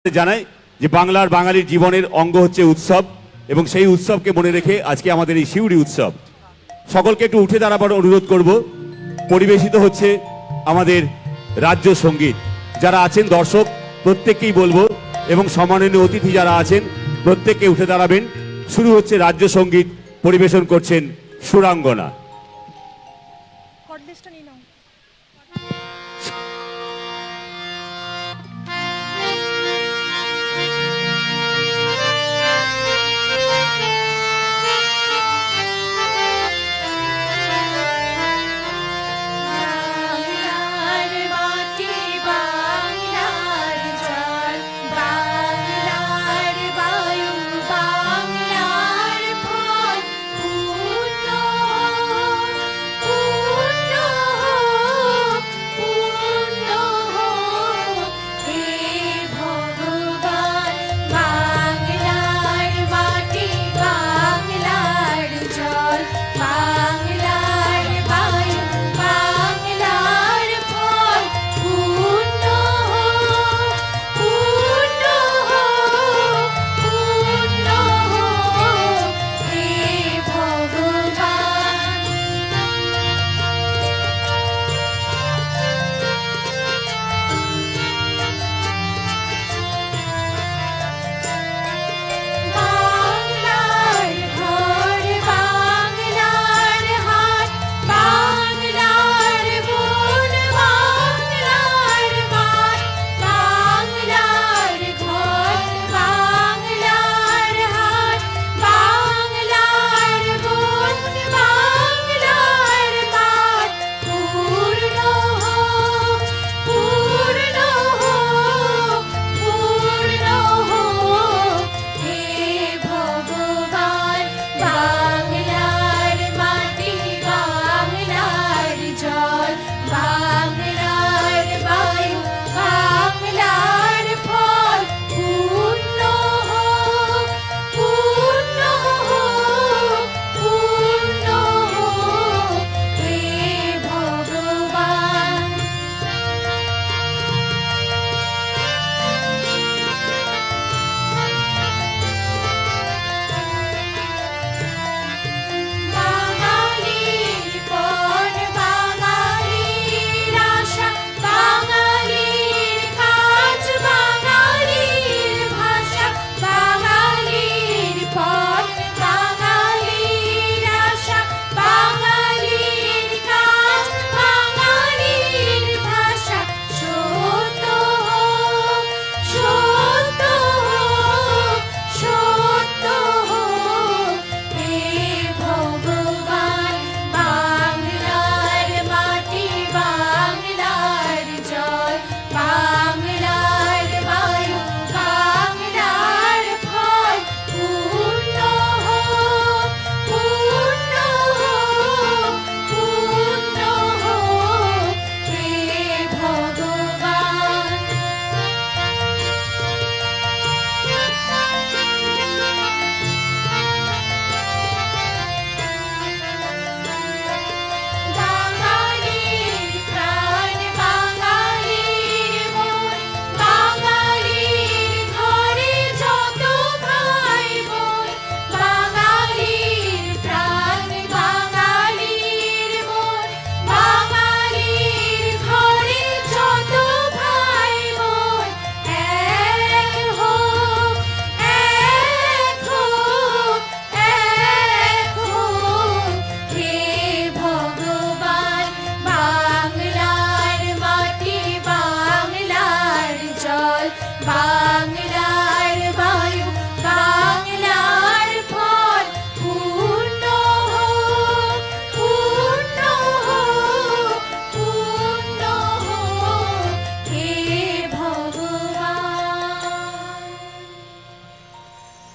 জানাই যে বাংলার বাঙালির জীবনের অঙ্গ হচ্ছে উৎসব এবং সেই উৎসবকে মনে রেখে আজকে আমাদের এই শিউরি উৎসব। সকলকে একটু উঠে দাঁড়াবার অনুরোধ করব। পরিবেশিত হচ্ছে আমাদের রাজ্য সঙ্গীত। যারা আছেন দর্শক প্রত্যেককেই বলবো এবং সম্মাননীয় অতিথি যারা আছেন প্রত্যেককে উঠে দাঁড়াবেন। শুরু হচ্ছে রাজ্য সঙ্গীত, পরিবেশন করছেন সুরাঙ্গনা।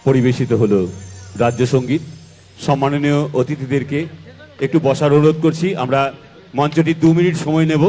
পরিবেশিত হলো রাজ্য সঙ্গীত। সম্মাননীয় অতিথিদেরকে একটু বসার অনুরোধ করছি। আমরা মঞ্চটি 2 মিনিট সময় নেব।